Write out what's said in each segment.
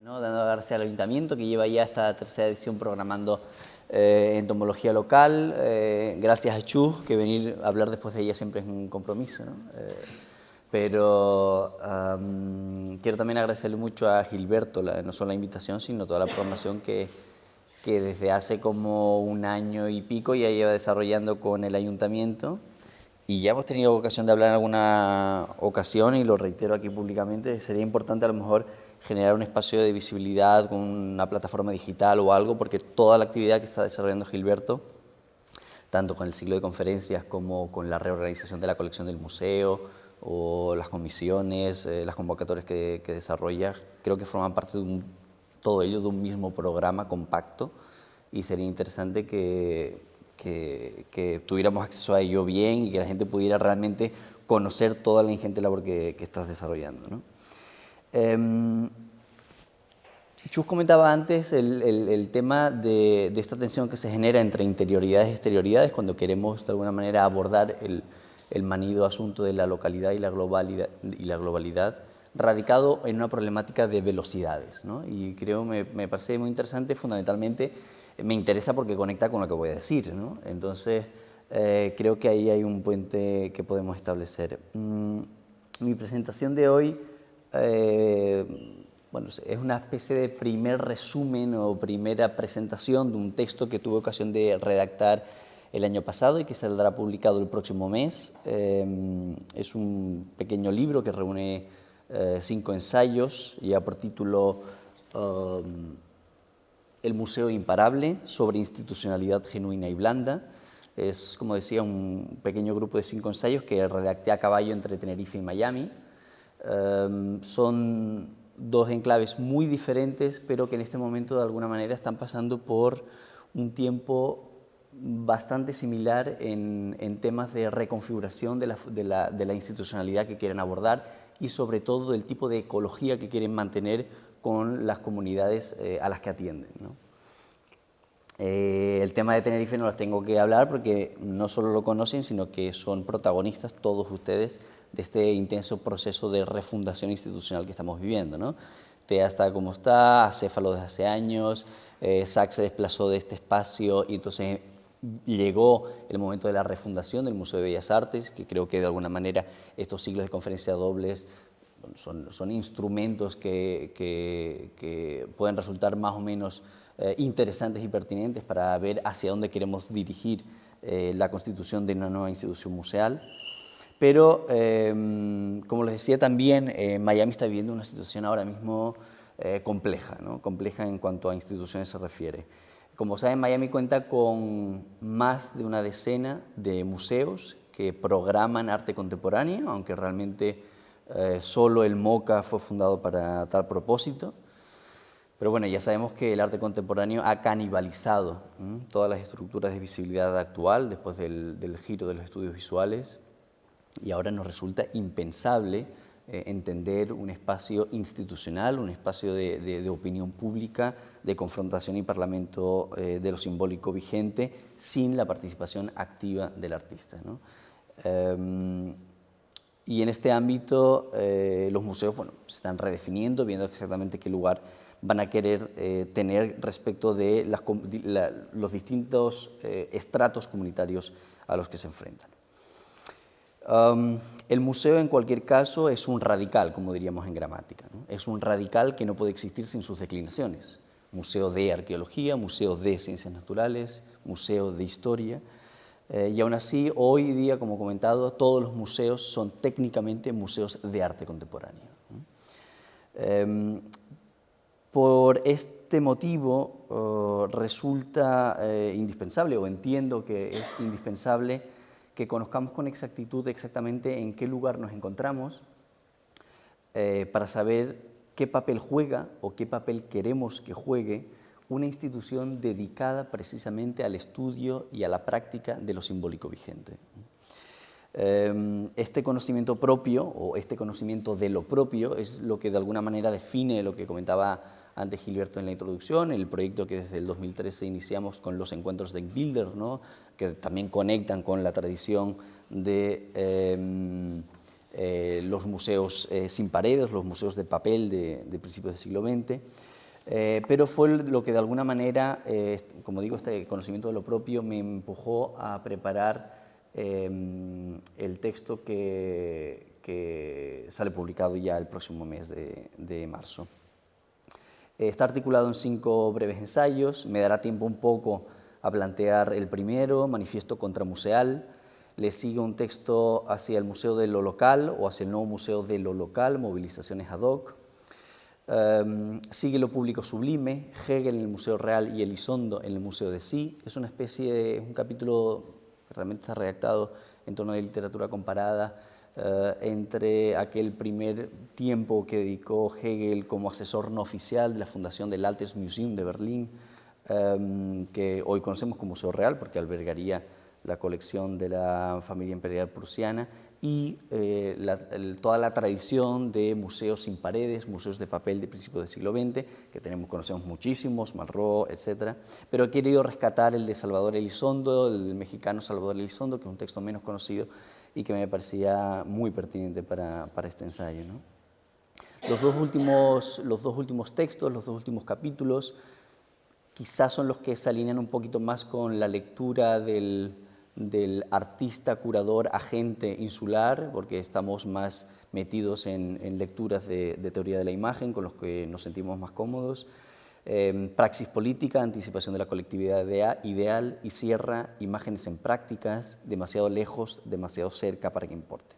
¿no? Dando gracias al Ayuntamiento que lleva ya esta tercera edición programando entomología local. Gracias a Chus, que venir a hablar después de ella siempre es un compromiso, ¿no? Pero quiero también agradecerle mucho a Gilberto, no solo la invitación, sino toda la programación que desde hace como un año y pico ya lleva desarrollando con el Ayuntamiento. Y ya hemos tenido ocasión de hablar en alguna ocasión, y lo reitero aquí públicamente, sería importante a lo mejor generar un espacio de visibilidad con una plataforma digital o algo, porque toda la actividad que está desarrollando Gilberto, tanto con el ciclo de conferencias como con la reorganización de la colección del museo o las comisiones, las convocatorias que desarrolla, creo que forman parte de todo ello de un mismo programa compacto, y sería interesante que tuviéramos acceso a ello bien y que la gente pudiera realmente conocer toda la ingente labor que estás desarrollando, ¿no? Chus comentaba antes el tema de esta tensión que se genera entre interioridades y exterioridades cuando queremos de alguna manera abordar el manido asunto de la localidad y la globalidad, radicado en una problemática de velocidades, ¿no? Y creo, me parece muy interesante, fundamentalmente me interesa porque conecta con lo que voy a decir, ¿no? Entonces, creo que ahí hay un puente que podemos establecer. Mi presentación de hoy, bueno, es una especie de primer resumen o primera presentación de un texto que tuve ocasión de redactar el año pasado y que saldrá publicado el próximo mes. Es un pequeño libro que reúne 5 ensayos, ya por título El Museo Imparable, sobre institucionalidad genuina y blanda. Es, como decía, un pequeño grupo de 5 ensayos que redacté a caballo entre Tenerife y Miami. Son 2 enclaves muy diferentes, pero que en este momento de alguna manera están pasando por un tiempo bastante similar en temas de reconfiguración de la institucionalidad que quieren abordar y sobre todo del tipo de ecología que quieren mantener con las comunidades a las que atienden, ¿no? El tema de Tenerife no las tengo que hablar porque no solo lo conocen, sino que son protagonistas todos ustedes de este intenso proceso de refundación institucional que estamos viviendo, ¿no? TEA está como está, Acéfalo desde hace años, SAC se desplazó de este espacio y entonces llegó el momento de la refundación del Museo de Bellas Artes, que creo que de alguna manera estos ciclos de conferencia dobles son instrumentos que pueden resultar más o menos interesantes y pertinentes para ver hacia dónde queremos dirigir la constitución de una nueva institución museal. Pero, como les decía también, Miami está viviendo una situación ahora mismo compleja, ¿no? Compleja en cuanto a instituciones se refiere. Como saben, Miami cuenta con más de una decena de museos que programan arte contemporáneo, aunque realmente solo el MOCA fue fundado para tal propósito. Pero bueno, ya sabemos que el arte contemporáneo ha canibalizado todas las estructuras de visibilidad actual después del giro de los estudios visuales, y ahora nos resulta impensable entender un espacio institucional, un espacio de opinión pública, de confrontación y parlamento de lo simbólico vigente sin la participación activa del artista, ¿no? Y en este ámbito los museos, bueno, se están redefiniendo, viendo exactamente qué lugar van a querer tener respecto de los distintos estratos comunitarios a los que se enfrentan. El museo, en cualquier caso, es un radical, como diríamos en gramática, ¿no? Es un radical que no puede existir sin sus declinaciones. Museo de arqueología, museo de ciencias naturales, museo de historia. Y aún así, hoy día, como comentado, todos los museos son técnicamente museos de arte contemporáneo, ¿no? Por este motivo resulta indispensable, o entiendo que es indispensable, que conozcamos con exactitud exactamente en qué lugar nos encontramos para saber qué papel juega o qué papel queremos que juegue una institución dedicada precisamente al estudio y a la práctica de lo simbólico vigente. Este conocimiento propio o este conocimiento de lo propio es lo que de alguna manera define lo que comentaba antes Gilberto en la introducción, el proyecto que desde el 2013 iniciamos con los encuentros de Builder, ¿no? Que también conectan con la tradición de los museos sin paredes, los museos de papel de principios del siglo XX, pero fue lo que de alguna manera, como digo, este conocimiento de lo propio me empujó a preparar el texto que sale publicado ya el próximo mes de marzo. Está articulado en 5 breves ensayos, me dará tiempo un poco a plantear el primero, Manifiesto Contramuseal. Le sigue un texto hacia el Museo de lo Local o hacia el nuevo Museo de lo Local, movilizaciones ad hoc. Sigue Lo Público Sublime, Hegel en el Museo Real y Elizondo en el Museo de Sí. Es una especie de, un capítulo que realmente está redactado en torno de literatura comparada entre aquel primer tiempo que dedicó Hegel como asesor no oficial de la fundación del Altes Museum de Berlín, que hoy conocemos como Museo Real porque albergaría la colección de la familia imperial prusiana, y toda la tradición de museos sin paredes, museos de papel de principios del siglo XX, que conocemos muchísimos, Malraux, etc. Pero he querido rescatar el de Salvador Elizondo, el mexicano Salvador Elizondo, que es un texto menos conocido y que me parecía muy pertinente para este ensayo, ¿no? Los dos últimos textos, los dos últimos capítulos, quizás son los que se alinean un poquito más con la lectura del artista, curador, agente insular, porque estamos más metidos en lecturas de teoría de la imagen, con los que nos sentimos más cómodos. Praxis política, anticipación de la colectividad ideal, y cierra imágenes en prácticas, demasiado lejos, demasiado cerca para que importe.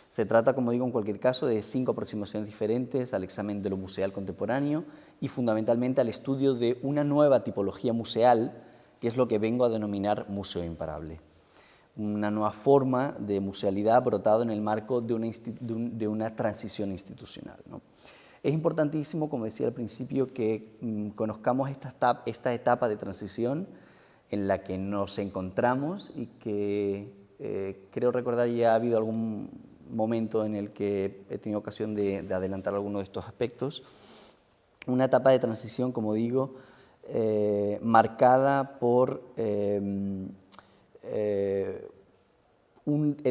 Se trata, como digo, en cualquier caso, de 5 aproximaciones diferentes al examen de lo museal contemporáneo y fundamentalmente al estudio de una nueva tipología museal, que es lo que vengo a denominar museo imparable. Una nueva forma de musealidad brotado en el marco de una transición institucional, ¿no? Es importantísimo, como decía al principio, que conozcamos esta etapa de transición en la que nos encontramos y que creo recordar ya ha habido algún momento en el que he tenido ocasión de adelantar algunos de estos aspectos. Una etapa de transición, como digo, marcada por el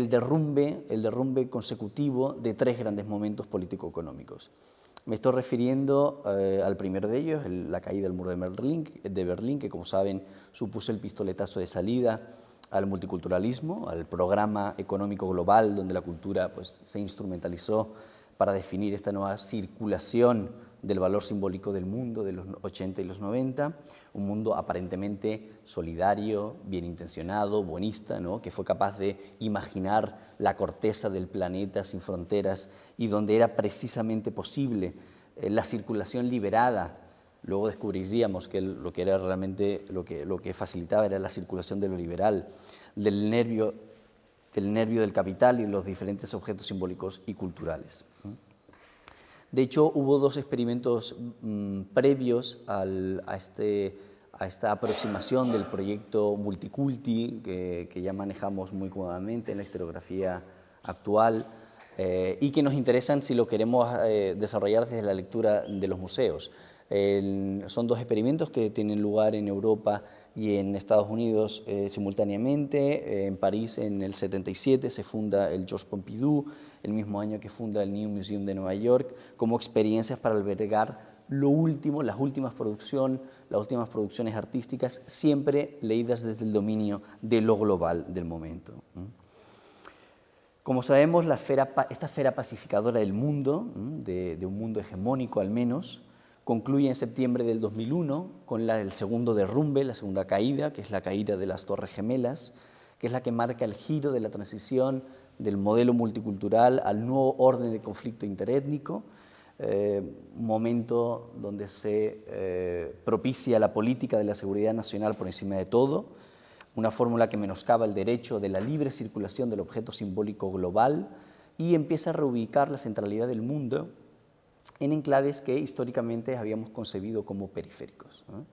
derrumbe consecutivo de 3 grandes momentos político-económicos. Me estoy refiriendo al primero de ellos, la caída del muro de Berlín, que como saben supuso el pistoletazo de salida al multiculturalismo, al programa económico global donde la cultura pues, se instrumentalizó para definir esta nueva circulación del valor simbólico del mundo de los 80 y los 90, un mundo aparentemente solidario, bien intencionado, buenista, ¿no? Que fue capaz de imaginar la corteza del planeta sin fronteras y donde era precisamente posible la circulación liberada. Luego descubriríamos que lo que era realmente lo que facilitaba era la circulación de lo liberal, del nervio del capital y los diferentes objetos simbólicos y culturales. De hecho, hubo 2 experimentos previos a esta aproximación del proyecto Multiculti, que ya manejamos muy cómodamente en la historiografía actual, y que nos interesan si lo queremos desarrollar desde la lectura de los museos. Son 2 experimentos que tienen lugar en Europa y en Estados Unidos simultáneamente. En París, en el 77, se funda el Georges Pompidou, el mismo año que funda el New Museum de Nueva York, como experiencias para albergar lo último, las últimas producciones artísticas, siempre leídas desde el dominio de lo global del momento. Como sabemos, esta esfera pacificadora del mundo, de un mundo hegemónico al menos, concluye en septiembre del 2001 con el segundo derrumbe, la segunda caída, que es la caída de las Torres Gemelas, que es la que marca el giro de la transición del modelo multicultural al nuevo orden de conflicto interétnico, un momento donde se propicia la política de la seguridad nacional por encima de todo, una fórmula que menoscaba el derecho de la libre circulación del objeto simbólico global y empieza a reubicar la centralidad del mundo en enclaves que históricamente habíamos concebido como periféricos, ¿no?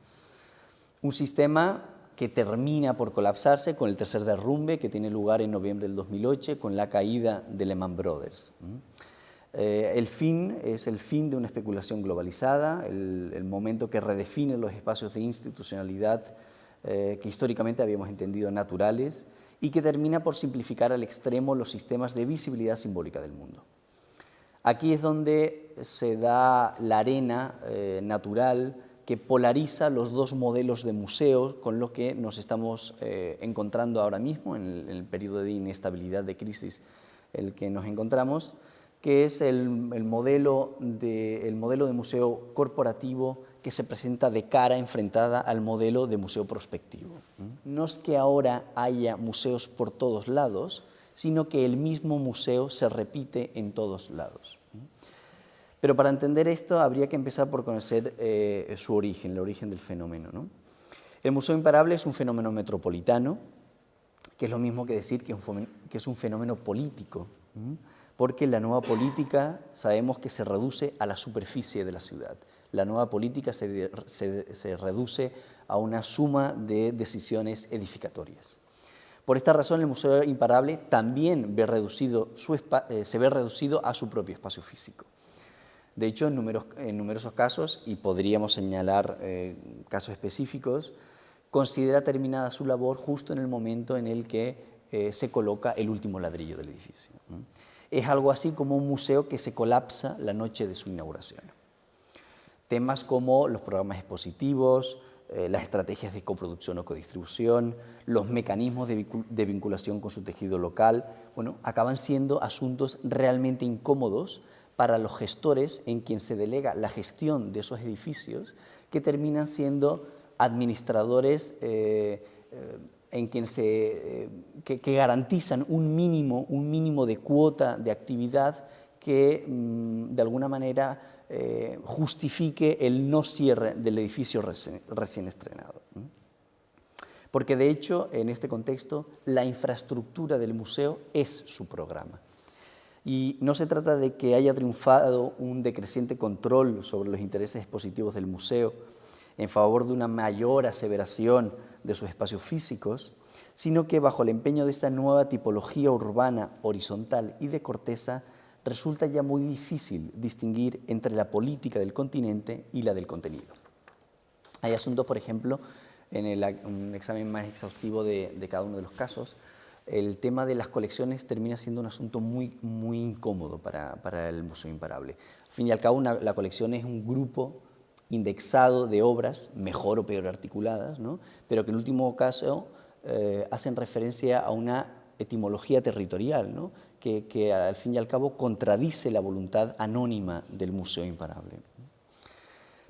Un sistema que termina por colapsarse con el tercer derrumbe que tiene lugar en noviembre del 2008 con la caída de Lehman Brothers. El fin es el fin de una especulación globalizada, el momento que redefine los espacios de institucionalidad que históricamente habíamos entendido naturales y que termina por simplificar al extremo los sistemas de visibilidad simbólica del mundo. Aquí es donde se da la arena natural que polariza los dos modelos de museos con los que nos estamos encontrando ahora mismo en el periodo de inestabilidad, de crisis en el que nos encontramos, que es el modelo de museo corporativo que se presenta de cara enfrentada al modelo de museo prospectivo. No es que ahora haya museos por todos lados, sino que el mismo museo se repite en todos lados. Pero para entender esto habría que empezar por conocer su origen, el origen del fenómeno, ¿no? El Museo Imparable es un fenómeno metropolitano, que es lo mismo que decir que es un fenómeno político, porque la nueva política sabemos que se reduce a la superficie de la ciudad. La nueva política se reduce a una suma de decisiones edificatorias. Por esta razón, el Museo Imparable también se ve reducido a su propio espacio físico. De hecho, en numerosos casos, y podríamos señalar casos específicos, considera terminada su labor justo en el momento en el que se coloca el último ladrillo del edificio. Es algo así como un museo que se colapsa la noche de su inauguración. Temas como los programas expositivos, las estrategias de coproducción o codistribución, los mecanismos de vinculación con su tejido local, bueno, acaban siendo asuntos realmente incómodos para los gestores en quien se delega la gestión de esos edificios, que terminan siendo administradores en quien que garantizan un mínimo de cuota de actividad que de alguna manera justifique el no cierre del edificio recién estrenado. Porque de hecho, en este contexto, la infraestructura del museo es su programa. Y no se trata de que haya triunfado un decreciente control sobre los intereses expositivos del museo en favor de una mayor aseveración de sus espacios físicos, sino que bajo el empeño de esta nueva tipología urbana horizontal y de corteza, resulta ya muy difícil distinguir entre la política del continente y la del contenido. Hay asuntos, por ejemplo, en un examen más exhaustivo de cada uno de los casos, el tema de las colecciones termina siendo un asunto muy incómodo para el Museo Imparable. Al fin y al cabo, la colección es un grupo indexado de obras, mejor o peor articuladas, ¿no? Pero que en último caso hacen referencia a una etimología territorial, ¿no? que al fin y al cabo contradice la voluntad anónima del Museo Imparable.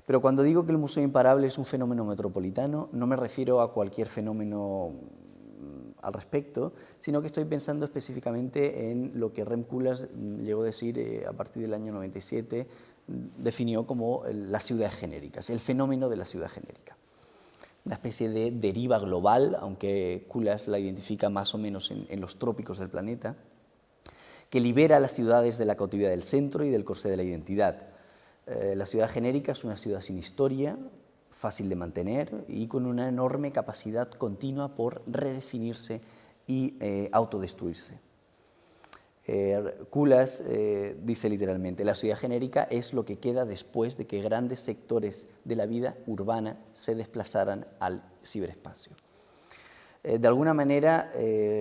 Pero cuando digo que el Museo Imparable es un fenómeno metropolitano, no me refiero a cualquier fenómeno al respecto, sino que estoy pensando específicamente en lo que Rem Koolhaas llegó a decir a partir del año 97, definió como las ciudades genéricas, el fenómeno de la ciudad genérica. Una especie de deriva global, aunque Koolhaas la identifica más o menos en los trópicos del planeta, que libera a las ciudades de la cautividad del centro y del corsé de la identidad. La ciudad genérica es una ciudad sin historia, fácil de mantener y con una enorme capacidad continua por redefinirse y autodestruirse. Koolhaas dice literalmente, la ciudad genérica es lo que queda después de que grandes sectores de la vida urbana se desplazaran al ciberespacio. De alguna manera,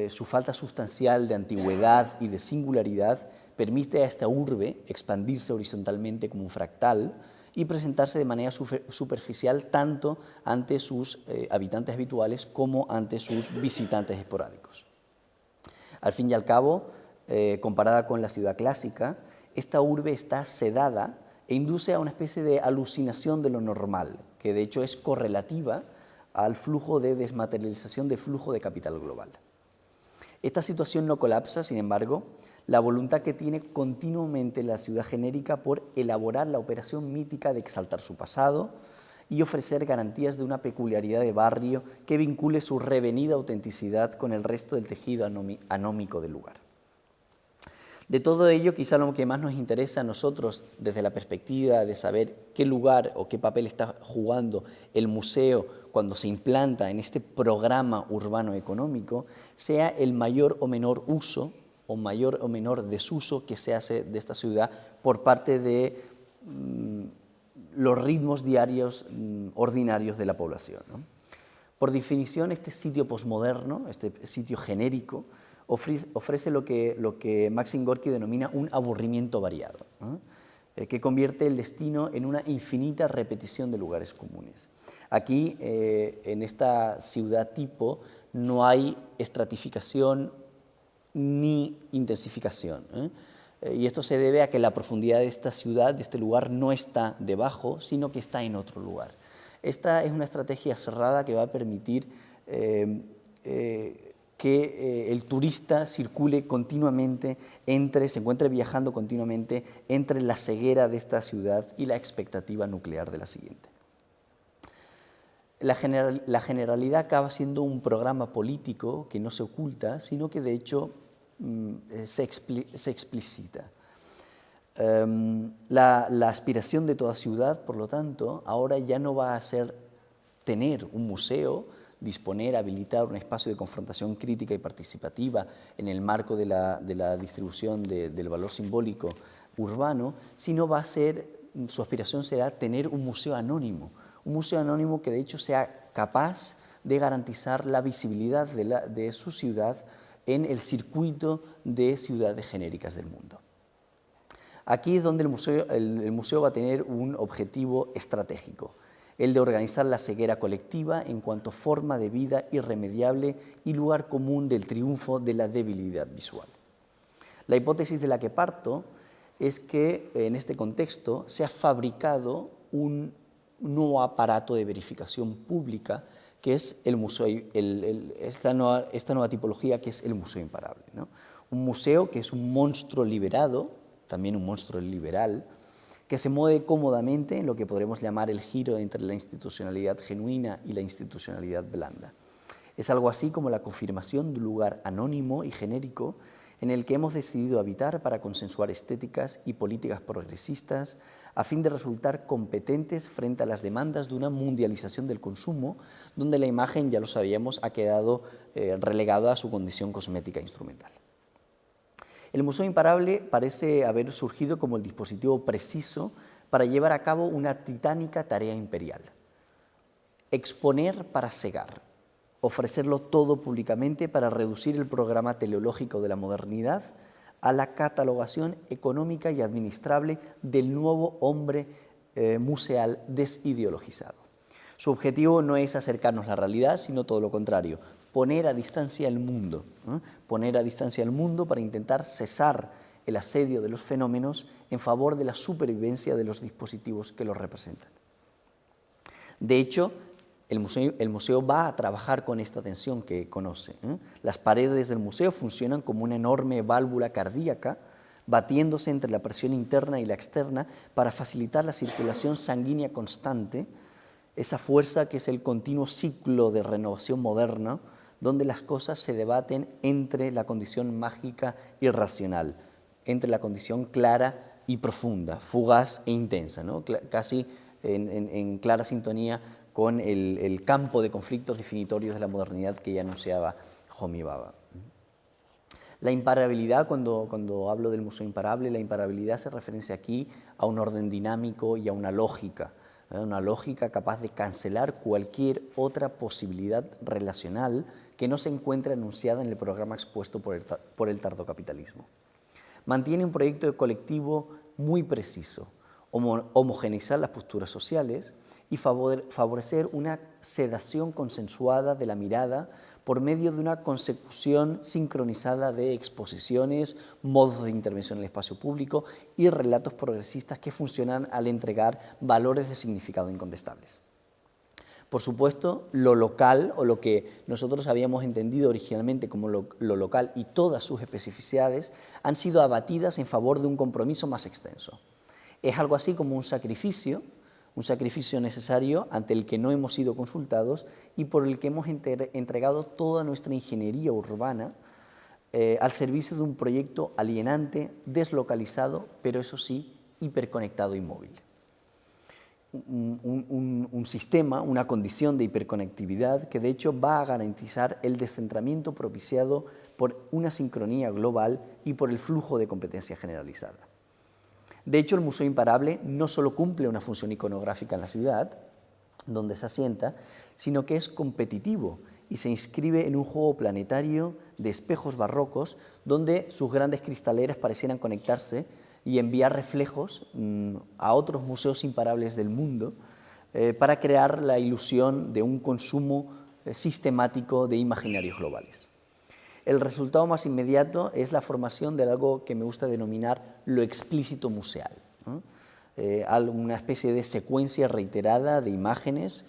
su falta sustancial de antigüedad y de singularidad permite a esta urbe expandirse horizontalmente como un fractal y presentarse de manera superficial tanto ante sus habitantes habituales como ante sus visitantes esporádicos. Al fin y al cabo, comparada con la ciudad clásica, esta urbe está sedada e induce a una especie de alucinación de lo normal, que de hecho es correlativa al flujo de desmaterialización de flujo de capital global. Esta situación no colapsa, sin embargo, la voluntad que tiene continuamente la ciudad genérica por elaborar la operación mítica de exaltar su pasado y ofrecer garantías de una peculiaridad de barrio que vincule su revenida autenticidad con el resto del tejido anómico del lugar. De todo ello, quizá lo que más nos interesa a nosotros desde la perspectiva de saber qué lugar o qué papel está jugando el museo cuando se implanta en este programa urbano económico, sea el mayor o menor uso o mayor o menor desuso que se hace de esta ciudad por parte de los ritmos diarios ordinarios de la población, ¿no? Por definición, este sitio posmoderno, este sitio genérico, ofrece lo que Maxim Gorky denomina un aburrimiento variado, ¿no? Que convierte el destino en una infinita repetición de lugares comunes. Aquí, en esta ciudad tipo, no hay estratificación ni intensificación, y esto se debe a que la profundidad de esta ciudad, de este lugar, no está debajo, sino que está en otro lugar. Esta es una estrategia cerrada que va a permitir que el turista circule continuamente, se encuentre viajando continuamente entre la ceguera de esta ciudad y la expectativa nuclear de la siguiente. La generalidad acaba siendo un programa político que no se oculta, sino que de hecho se explicita. La aspiración de toda ciudad, por lo tanto, ahora ya no va a ser tener un museo, disponer, habilitar un espacio de confrontación crítica y participativa en el marco de la distribución del valor simbólico urbano, sino va a ser, su aspiración será tener un museo anónimo que de hecho sea capaz de garantizar la visibilidad de su ciudad en el circuito de ciudades genéricas del mundo. Aquí es donde el museo va a tener un objetivo estratégico, el de organizar la ceguera colectiva en cuanto forma de vida irremediable y lugar común del triunfo de la debilidad visual. La hipótesis de la que parto es que en este contexto se ha fabricado un nuevo aparato de verificación pública que es el museo, esta nueva tipología que es el museo imparable, ¿no? Un museo que es un monstruo liberado, también un monstruo liberal, que se mueve cómodamente en lo que podremos llamar el giro entre la institucionalidad genuina y la institucionalidad blanda. Es algo así como la confirmación de un lugar anónimo y genérico en el que hemos decidido habitar para consensuar estéticas y políticas progresistas a fin de resultar competentes frente a las demandas de una mundialización del consumo, donde la imagen, ya lo sabíamos, ha quedado relegada a su condición cosmética e instrumental. El Museo Imparable parece haber surgido como el dispositivo preciso para llevar a cabo una titánica tarea imperial: exponer para cegar, ofrecerlo todo públicamente para reducir el programa teleológico de la modernidad a la catalogación económica y administrable del nuevo hombre museal desideologizado. Su objetivo no es acercarnos a la realidad, sino todo lo contrario, poner a distancia el mundo, poner a distancia el mundo para intentar cesar el asedio de los fenómenos en favor de la supervivencia de los dispositivos que los representan. De hecho, el museo va a trabajar con esta tensión que conoce. Las paredes del museo funcionan como una enorme válvula cardíaca, batiéndose entre la presión interna y la externa para facilitar la circulación sanguínea constante, esa fuerza que es el continuo ciclo de renovación moderna, donde las cosas se debaten entre la condición mágica y racional, entre la condición clara y profunda, fugaz e intensa, ¿no? Casi en clara sintonía con el campo de conflictos definitorios de la modernidad que ya anunciaba Homi Bhabha. La imparabilidad, cuando hablo del museo imparable, la imparabilidad se referencia aquí a un orden dinámico y a una lógica capaz de cancelar cualquier otra posibilidad relacional que no se encuentre anunciada en el programa expuesto por el tardocapitalismo. Mantiene un proyecto colectivo muy preciso: homogeneizar las posturas sociales y favorecer una sedación consensuada de la mirada por medio de una consecución sincronizada de exposiciones, modos de intervención en el espacio público y relatos progresistas que funcionan al entregar valores de significado incontestables. Por supuesto, lo local, o lo que nosotros habíamos entendido originalmente como lo local y todas sus especificidades, han sido abatidas en favor de un compromiso más extenso. Es algo así como un sacrificio necesario ante el que no hemos sido consultados y por el que hemos entregado toda nuestra ingeniería urbana al servicio de un proyecto alienante, deslocalizado, pero eso sí, hiperconectado y móvil. Un sistema, una condición de hiperconectividad que de hecho va a garantizar el descentramiento propiciado por una sincronía global y por el flujo de competencia generalizada. De hecho, el Museo Imparable no solo cumple una función iconográfica en la ciudad, donde se asienta, sino que es competitivo y se inscribe en un juego planetario de espejos barrocos donde sus grandes cristaleras parecieran conectarse y enviar reflejos a otros museos imparables del mundo para crear la ilusión de un consumo sistemático de imaginarios globales. El resultado más inmediato es la formación de algo que me gusta denominar lo explícito museal, ¿no? Una especie de secuencia reiterada de imágenes,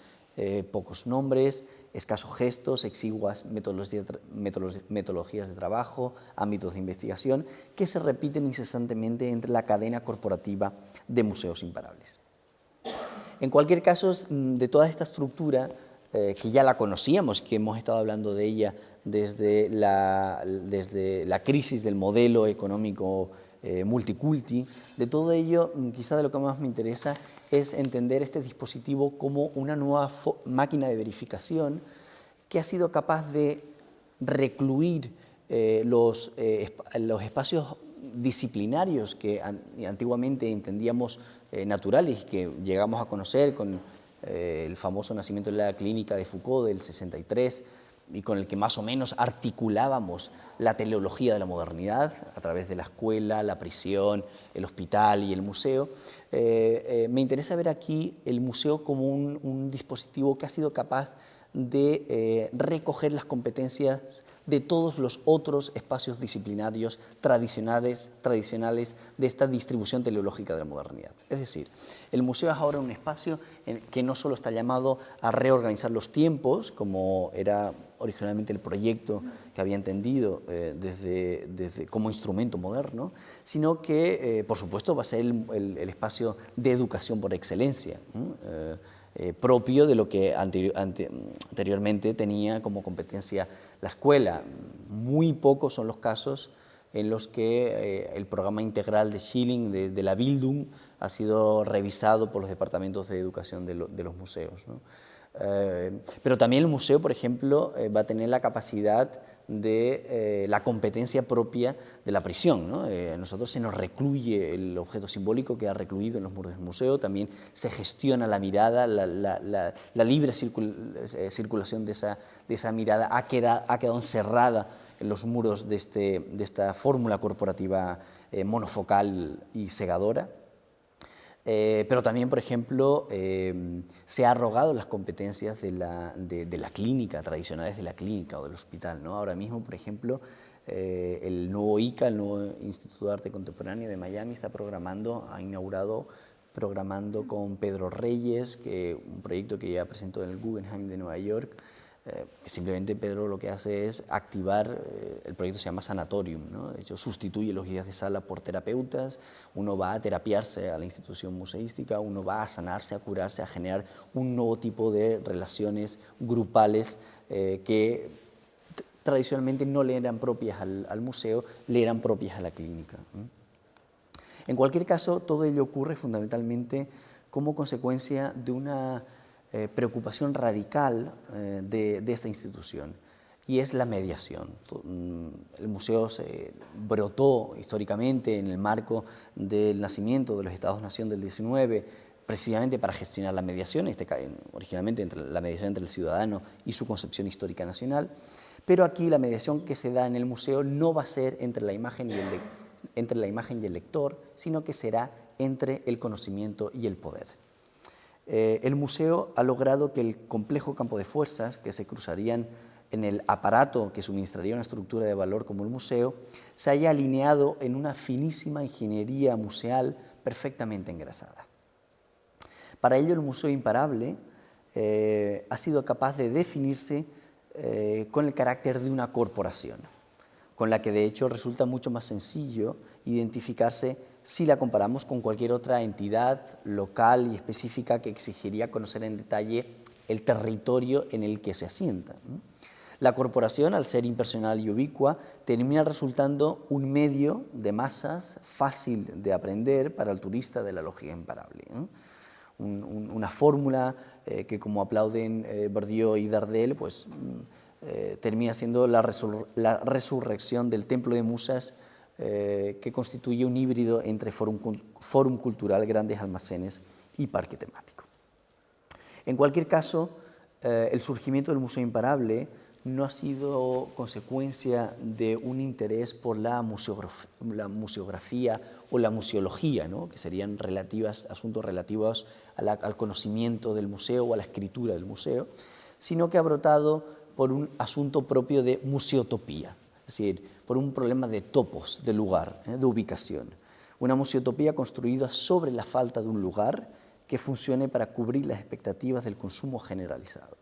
pocos nombres, escasos gestos, exiguas metodologías de trabajo, ámbitos de investigación, que se repiten incesantemente entre la cadena corporativa de museos imparables. En cualquier caso, de toda esta estructura, que ya la conocíamos, que hemos estado hablando de ella desde la crisis del modelo económico multiculti, de todo ello, quizá de lo que más me interesa es entender este dispositivo como una nueva máquina de verificación que ha sido capaz de recluir los espacios disciplinarios que antiguamente entendíamos naturales y que llegamos a conocer con el famoso nacimiento de la clínica de Foucault del 63 y con el que más o menos articulábamos la teleología de la modernidad a través de la escuela, la prisión, el hospital y el museo. Me interesa ver aquí el museo como un dispositivo que ha sido capaz de recoger las competencias de todos los otros espacios disciplinarios tradicionales de esta distribución teleológica de la modernidad. Es decir, el museo es ahora un espacio que no solo está llamado a reorganizar los tiempos, como era originalmente el proyecto que había entendido como instrumento moderno, sino que, por supuesto, va a ser el espacio de educación por excelencia, propio de lo que anteriormente tenía como competencia la escuela. Muy pocos son los casos en los que el programa integral de Schilling, de la Bildung, ha sido revisado por los departamentos de educación de los museos, ¿no? Pero también el museo, por ejemplo, va a tener la capacidad de la competencia propia de la prisión, ¿no? A nosotros se nos recluye el objeto simbólico que ha recluido en los muros del museo, también se gestiona la mirada, la libre circulación de esa mirada ha quedado encerrada en los muros de esta fórmula corporativa monofocal y cegadora. Pero también, por ejemplo, se ha arrogado las competencias de la clínica, tradicionales de la clínica o del hospital, ¿no? Ahora mismo, por ejemplo, el nuevo ICA, el nuevo Instituto de Arte Contemporáneo de Miami, ha inaugurado programando con Pedro Reyes, un proyecto que ya presentó en el Guggenheim de Nueva York, que simplemente Pedro lo que hace es activar, el proyecto se llama Sanatorium, ¿no? De hecho sustituye los guías de sala por terapeutas, uno va a terapiarse a la institución museística, uno va a sanarse, a curarse, a generar un nuevo tipo de relaciones grupales que tradicionalmente no le eran propias al museo, le eran propias a la clínica, ¿no? En cualquier caso, todo ello ocurre fundamentalmente como consecuencia de una preocupación radical de esta institución, y es la mediación. El museo se brotó históricamente en el marco del nacimiento de los Estados-nación del XIX, precisamente para gestionar la mediación, originalmente la mediación entre el ciudadano y su concepción histórica nacional, pero aquí la mediación que se da en el museo no va a ser entre la imagen y el lector, sino que será entre el conocimiento y el poder. El museo ha logrado que el complejo campo de fuerzas que se cruzarían en el aparato que suministraría una estructura de valor como el museo se haya alineado en una finísima ingeniería museal perfectamente engrasada. Para ello, el Museo Imparable ha sido capaz de definirse con el carácter de una corporación, con la que de hecho resulta mucho más sencillo identificarse si la comparamos con cualquier otra entidad local y específica que exigiría conocer en detalle el territorio en el que se asienta. La corporación, al ser impersonal y ubicua, termina resultando un medio de masas fácil de aprender para el turista de la lógica imparable, ¿no? Una fórmula que, como aplauden Bourdieu y Dardel, pues, termina siendo la resurrección del templo de musas, que constituye un híbrido entre fórum cultural, grandes almacenes y parque temático. En cualquier caso, el surgimiento del Museo Imparable no ha sido consecuencia de un interés por la museografía o la museología, ¿no? Que serían asuntos relativos al conocimiento del museo o a la escritura del museo, sino que ha brotado por un asunto propio de museotopía, es decir, por un problema de topos, de lugar, de ubicación. Una museotopía construida sobre la falta de un lugar que funcione para cubrir las expectativas del consumo generalizado.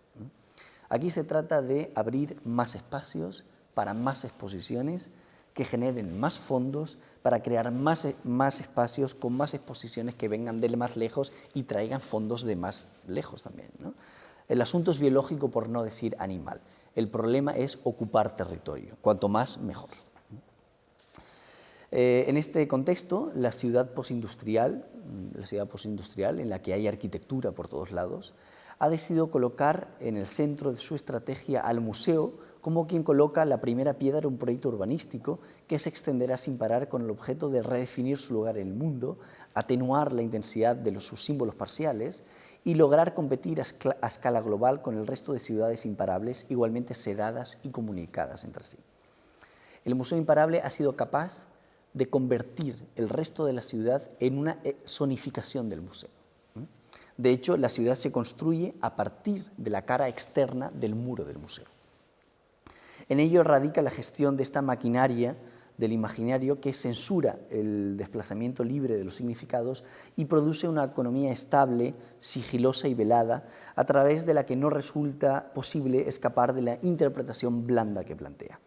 Aquí se trata de abrir más espacios para más exposiciones que generen más fondos para crear más espacios con más exposiciones que vengan de más lejos y traigan fondos de más lejos también, ¿no? El asunto es biológico, por no decir animal. El problema es ocupar territorio, cuanto más mejor. En este contexto, la ciudad postindustrial, en la que hay arquitectura por todos lados, ha decidido colocar en el centro de su estrategia al museo como quien coloca la primera piedra de un proyecto urbanístico que se extenderá sin parar con el objeto de redefinir su lugar en el mundo, atenuar la intensidad de sus símbolos parciales y lograr competir a escala global con el resto de ciudades imparables igualmente sedadas y comunicadas entre sí. El Museo Imparable ha sido capaz de convertir el resto de la ciudad en una zonificación del museo. De hecho, la ciudad se construye a partir de la cara externa del muro del museo. En ello radica la gestión de esta maquinaria del imaginario que censura el desplazamiento libre de los significados y produce una economía estable, sigilosa y velada, a través de la que no resulta posible escapar de la interpretación blanda que plantea.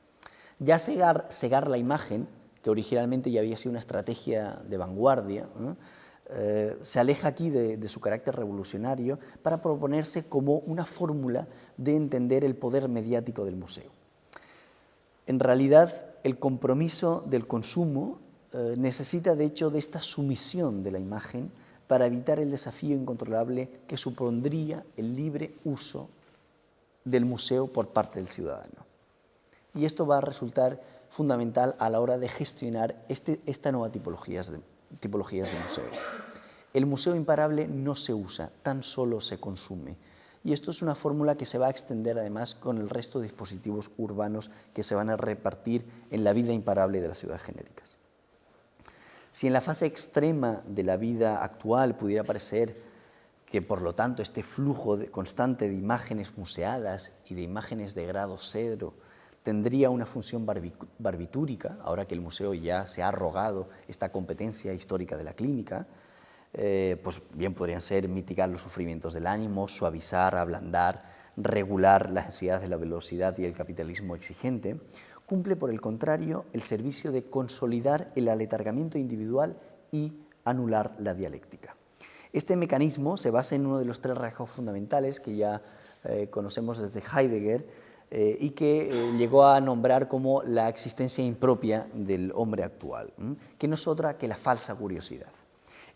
Ya cegar la imagen, que originalmente ya había sido una estrategia de vanguardia, ¿no? Se aleja aquí de su carácter revolucionario para proponerse como una fórmula de entender el poder mediático del museo. En realidad, el compromiso del consumo necesita, de hecho, de esta sumisión de la imagen para evitar el desafío incontrolable que supondría el libre uso del museo por parte del ciudadano. Y esto va a resultar fundamental a la hora de gestionar esta nueva tipologías de museo. El Museo Imparable no se usa, tan solo se consume. Y esto es una fórmula que se va a extender además con el resto de dispositivos urbanos que se van a repartir en la vida imparable de las ciudades genéricas. Si en la fase extrema de la vida actual pudiera parecer que, por lo tanto, este flujo constante de imágenes museadas y de imágenes de grado cero tendría una función barbitúrica, ahora que el museo ya se ha arrogado esta competencia histórica de la clínica, pues bien podrían ser mitigar los sufrimientos del ánimo, suavizar, ablandar, regular las ansiedades de la velocidad y el capitalismo exigente, cumple por el contrario el servicio de consolidar el aletargamiento individual y anular la dialéctica. Este mecanismo se basa en uno de los tres rasgos fundamentales que ya conocemos desde Heidegger, y que llegó a nombrar como la existencia impropia del hombre actual, que no es otra que la falsa curiosidad.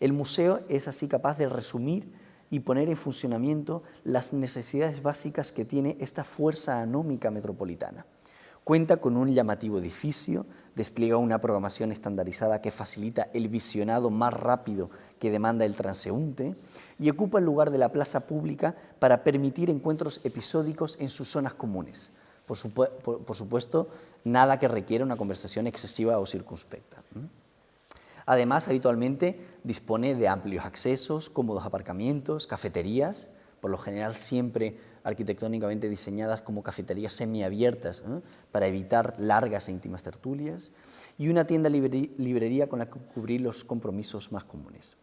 El museo es así capaz de resumir y poner en funcionamiento las necesidades básicas que tiene esta fuerza anómica metropolitana. Cuenta con un llamativo edificio, despliega una programación estandarizada que facilita el visionado más rápido que demanda el transeúnte y ocupa el lugar de la plaza pública para permitir encuentros episódicos en sus zonas comunes. Por supuesto, nada que requiera una conversación excesiva o circunspecta. Además, habitualmente dispone de amplios accesos, cómodos aparcamientos, cafeterías, por lo general siempre arquitectónicamente diseñadas como cafeterías semiabiertas, para evitar largas e íntimas tertulias, y una tienda librería con la que cubrir los compromisos más comunes.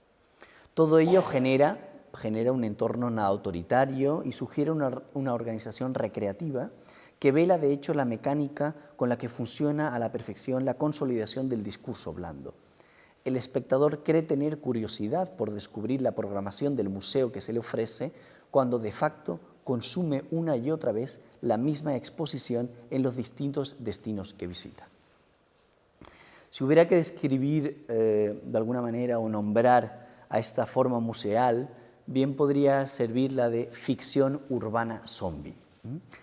Todo ello genera un entorno nada autoritario y sugiere una organización recreativa que vela, de hecho, la mecánica con la que funciona a la perfección la consolidación del discurso blando. El espectador cree tener curiosidad por descubrir la programación del museo que se le ofrece, cuando de facto consume una y otra vez la misma exposición en los distintos destinos que visita. Si hubiera que describir de alguna manera o nombrar a esta forma museal, bien podría servir la de ficción urbana zombie.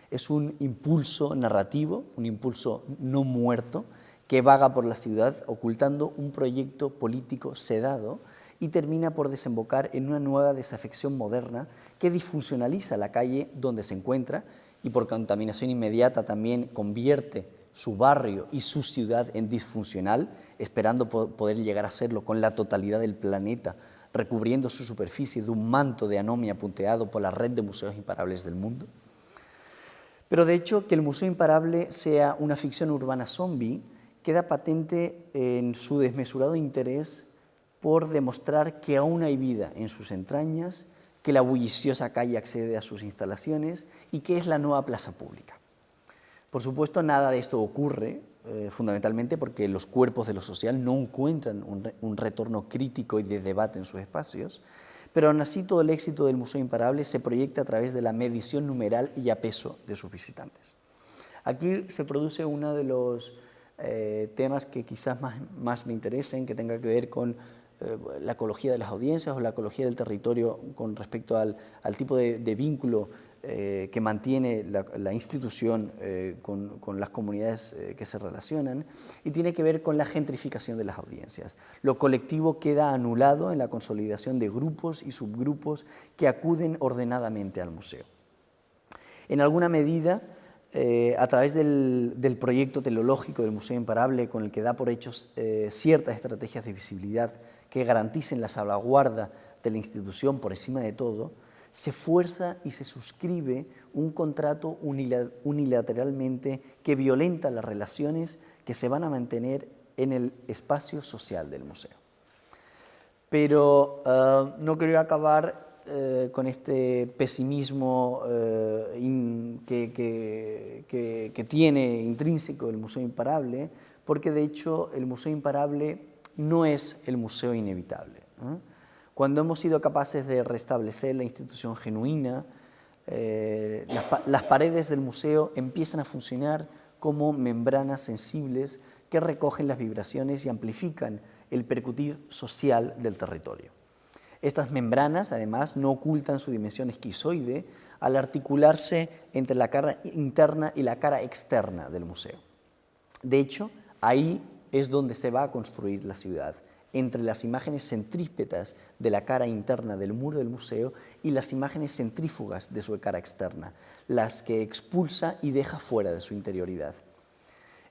Es un impulso narrativo, un impulso no muerto, que vaga por la ciudad ocultando un proyecto político sedado y termina por desembocar en una nueva desafección moderna que disfuncionaliza la calle donde se encuentra y por contaminación inmediata también convierte su barrio y su ciudad en disfuncional, esperando poder llegar a serlo con la totalidad del planeta, recubriendo su superficie de un manto de anomia punteado por la red de museos imparables del mundo. Pero de hecho, que el Museo Imparable sea una ficción urbana zombie queda patente en su desmesurado interés por demostrar que aún hay vida en sus entrañas, que la bulliciosa calle accede a sus instalaciones y que es la nueva plaza pública. Por supuesto, nada de esto ocurre fundamentalmente porque los cuerpos de lo social no encuentran un retorno crítico y de debate en sus espacios, pero aún así todo el éxito del Museo Imparable se proyecta a través de la medición numeral y a peso de sus visitantes. Aquí se produce uno de los temas que quizás más me interesen, que tenga que ver con la ecología de las audiencias o la ecología del territorio con respecto al tipo de vínculo que mantiene la institución con las comunidades que se relacionan, y tiene que ver con la gentrificación de las audiencias. Lo colectivo queda anulado en la consolidación de grupos y subgrupos que acuden ordenadamente al museo. En alguna medida, a través del proyecto teleológico del Museo Imparable, con el que da por hechos ciertas estrategias de visibilidad que garanticen la salvaguarda de la institución por encima de todo, se fuerza y se suscribe un contrato unilateralmente que violenta las relaciones que se van a mantener en el espacio social del museo. Pero no quería acabar con este pesimismo que tiene intrínseco el Museo Imparable, porque de hecho el Museo Imparable no es el museo inevitable, ¿eh? Cuando hemos sido capaces de restablecer la institución genuina, las paredes del museo empiezan a funcionar como membranas sensibles que recogen las vibraciones y amplifican el percutir social del territorio. Estas membranas, además, no ocultan su dimensión esquizoide al articularse entre la cara interna y la cara externa del museo. De hecho, ahí es donde se va a construir la ciudad, entre las imágenes centrípetas de la cara interna del muro del museo y las imágenes centrífugas de su cara externa, las que expulsa y deja fuera de su interioridad.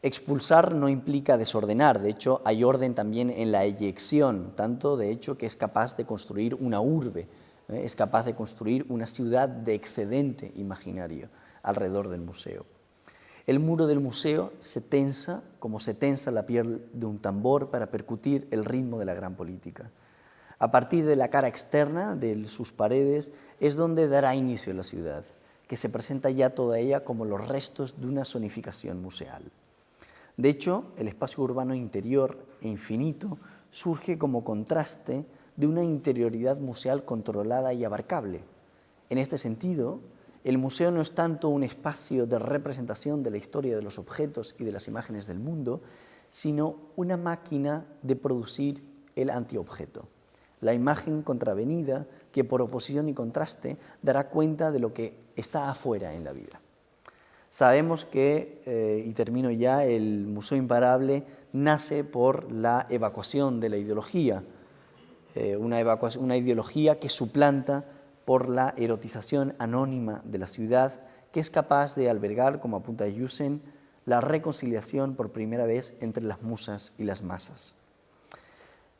Expulsar no implica desordenar, de hecho hay orden también en la eyección, tanto de hecho que es capaz de construir una urbe, es capaz de construir una ciudad de excedente imaginario alrededor del museo. El muro del museo se tensa como se tensa la piel de un tambor para percutir el ritmo de la gran política. A partir de la cara externa de sus paredes es donde dará inicio la ciudad, que se presenta ya toda ella como los restos de una zonificación museal. De hecho, el espacio urbano interior e infinito surge como contraste de una interioridad museal controlada y abarcable. En este sentido, el museo no es tanto un espacio de representación de la historia de los objetos y de las imágenes del mundo, sino una máquina de producir el antiobjeto, la imagen contravenida que por oposición y contraste dará cuenta de lo que está afuera en la vida. Sabemos que, y termino ya, el Museo Imparable nace por la evacuación de la ideología, una ideología que suplanta por la erotización anónima de la ciudad, que es capaz de albergar, como apunta Yusen, la reconciliación por primera vez entre las musas y las masas.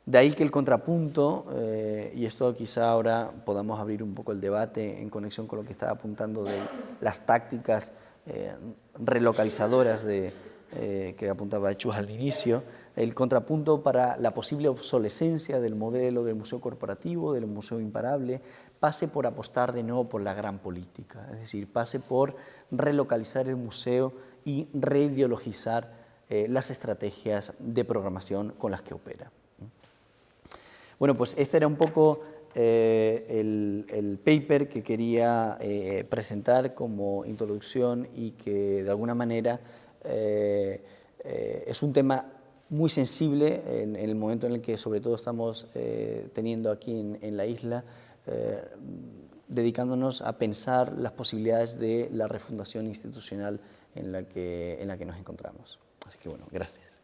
De ahí que el contrapunto, y esto quizá ahora podamos abrir un poco el debate en conexión con lo que estaba apuntando de las tácticas relocalizadoras que apuntaba Chus al inicio, el contrapunto para la posible obsolescencia del modelo del museo corporativo, del museo imparable, pase por apostar de nuevo por la gran política, es decir, pase por relocalizar el museo y reideologizar las estrategias de programación con las que opera. Bueno, pues este era un poco el paper que quería presentar como introducción y que de alguna manera es un tema muy sensible en el momento en el que sobre todo estamos teniendo aquí en la isla, dedicándonos a pensar las posibilidades de la refundación institucional en la que nos encontramos. Así que bueno, gracias.